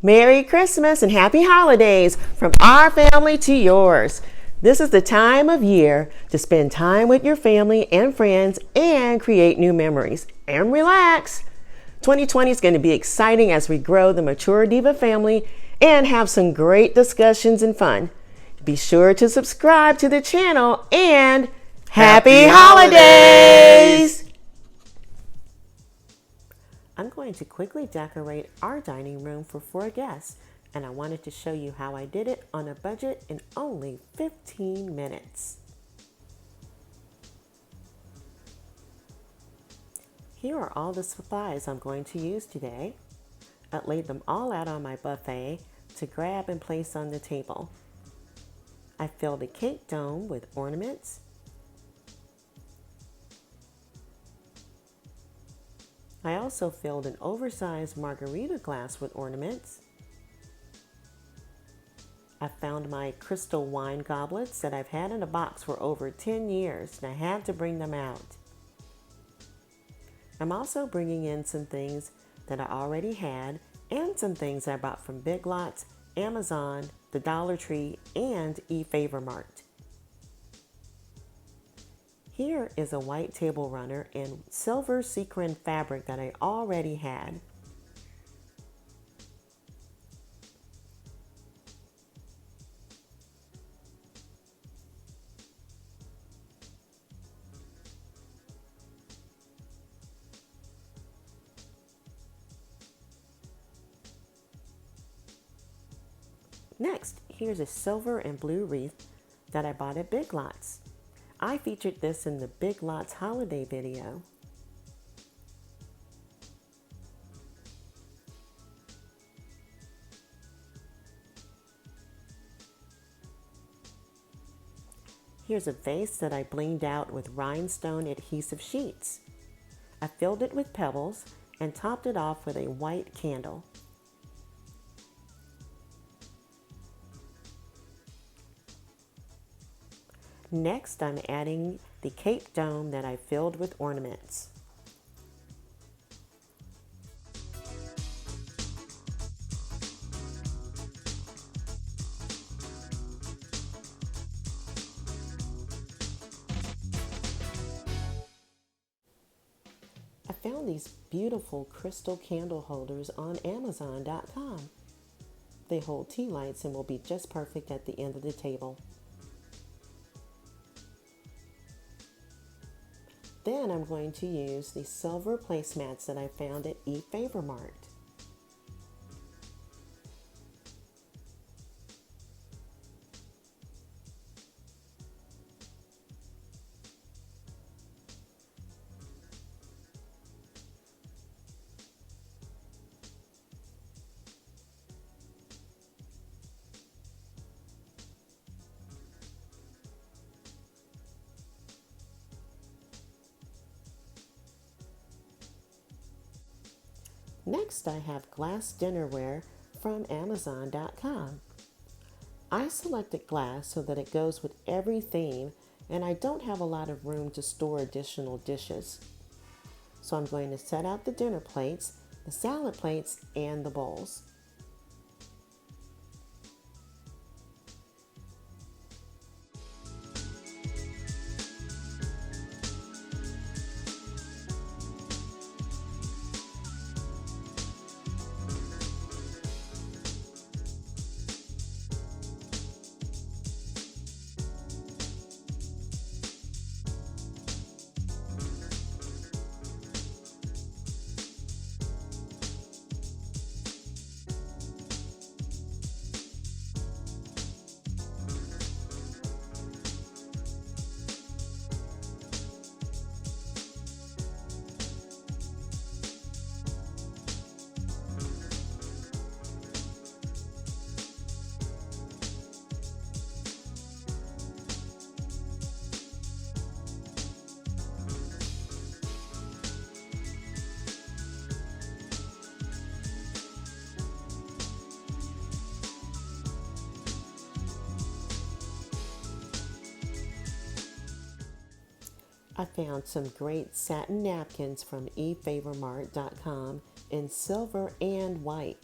Merry Christmas and Happy Holidays from our family to yours. This is the time of year to spend time with your family and friends and create new memories. And relax. 2020 is going to be exciting as we grow the Mature Diva family and have some great discussions and fun. Be sure to subscribe to the channel and Happy Holidays! I'm going to quickly decorate our dining room for 4 guests, and I wanted to show you how I did it on a budget in only 15 minutes. Here are all the supplies I'm going to use today. I laid them all out on my buffet to grab and place on the table. I filled a cake dome with ornaments. I also filled an oversized margarita glass with ornaments. I found my crystal wine goblets that I've had in a box for over 10 years, and I had to bring them out. I'm also bringing in some things that I already had and some things I bought from Big Lots, Amazon, the Dollar Tree, and eFavorMart. Here is a white table runner in silver sequin fabric that I already had. Next, here's a silver and blue wreath that I bought at Big Lots. I featured this in the Big Lots holiday video. Here's a vase that I blinged out with rhinestone adhesive sheets. I filled it with pebbles and topped it off with a white candle. Next, I'm adding the cake dome that I filled with ornaments. I found these beautiful crystal candle holders on Amazon.com. They hold tea lights and will be just perfect at the end of the table. Then I'm going to use the silver placemats that I found at eFavorMart. Next, I have glass dinnerware from Amazon.com. I selected glass so that it goes with every theme, and I don't have a lot of room to store additional dishes. So I'm going to set out the dinner plates, the salad plates, and the bowls. I found some great satin napkins from eFavorMart.com in silver and white.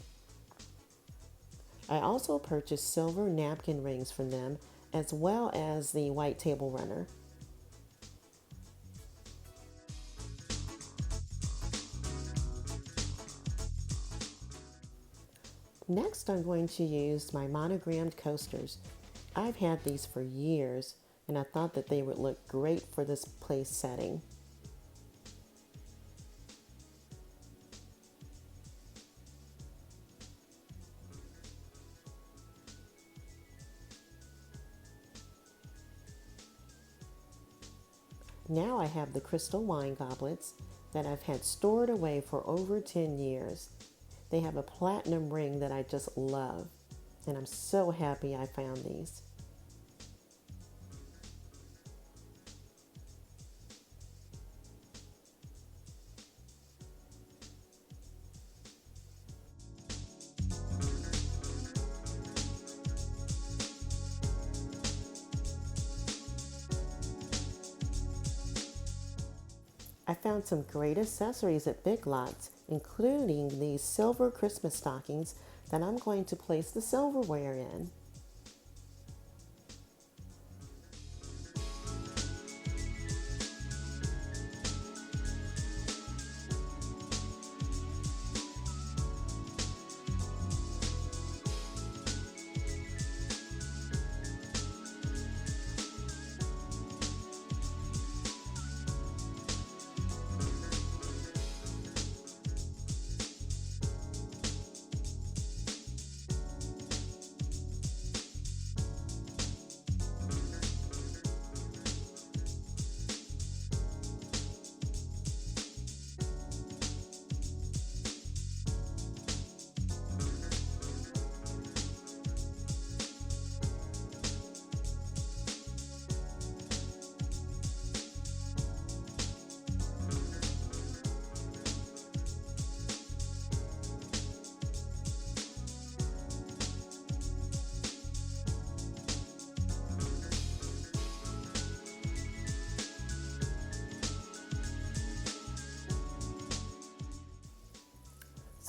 I also purchased silver napkin rings from them as well as the white table runner. Next, I'm going to use my monogrammed coasters. I've had these for years and I thought that they would look great for this place setting. Now I have the crystal wine goblets that I've had stored away for over 10 years. They have a platinum ring that I just love, and I'm so happy I found these. I found some great accessories at Big Lots, including these silver Christmas stockings that I'm going to place the silverware in.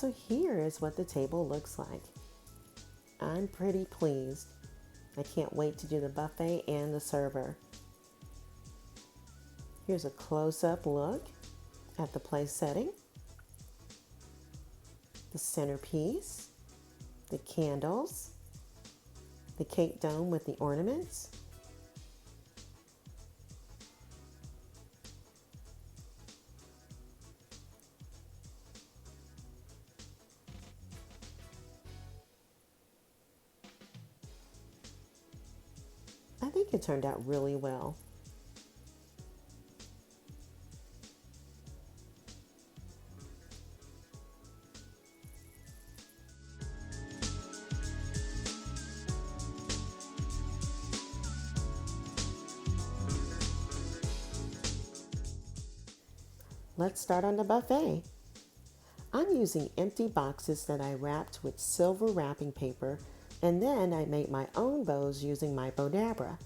So here is what the table looks like. I'm pretty pleased. I can't wait to do the buffet and the server. Here's a close-up look at the place setting, the centerpiece, the candles, the cake dome with the ornaments, I think it turned out really well. Let's start on the buffet. I'm using empty boxes that I wrapped with silver wrapping paper, and then I made my own bows using my Bodabra.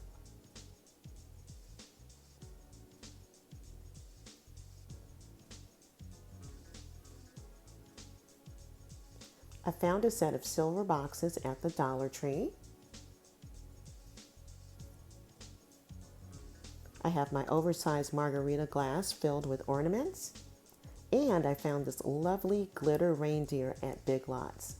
I found a set of silver boxes at the Dollar Tree. I have my oversized margarita glass filled with ornaments. And I found this lovely glitter reindeer at Big Lots.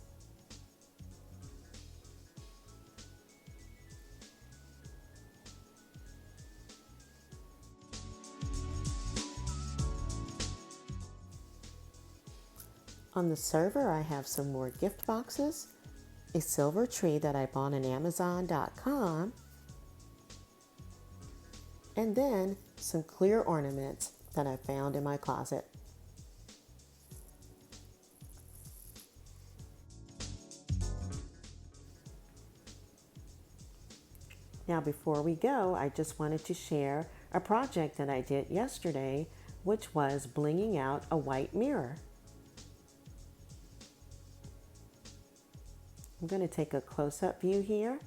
On the server, I have some more gift boxes, a silver tree that I bought on Amazon.com, and then some clear ornaments that I found in my closet. Now before we go, I just wanted to share a project that I did yesterday, which was blinging out a white mirror. I'm going to take a close-up view here.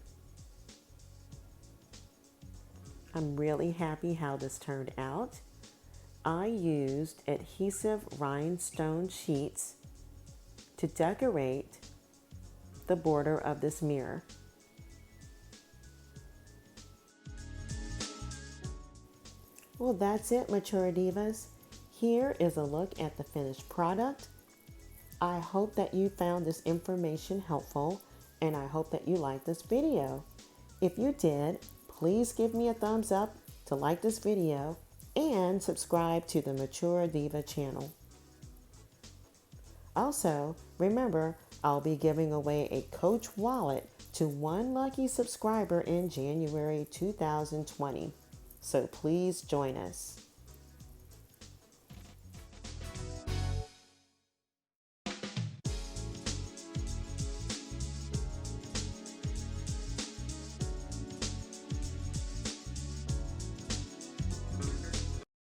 I'm really happy how this turned out. I used adhesive rhinestone sheets to decorate the border of this mirror. Well, that's it, Mature Divas. Here is a look at the finished product. I hope that you found this information helpful, and I hope that you liked this video. If you did, please give me a thumbs up to like this video and subscribe to the Mature Diva channel. Also, remember, I'll be giving away a Coach wallet to one lucky subscriber in January 2020. So please join us.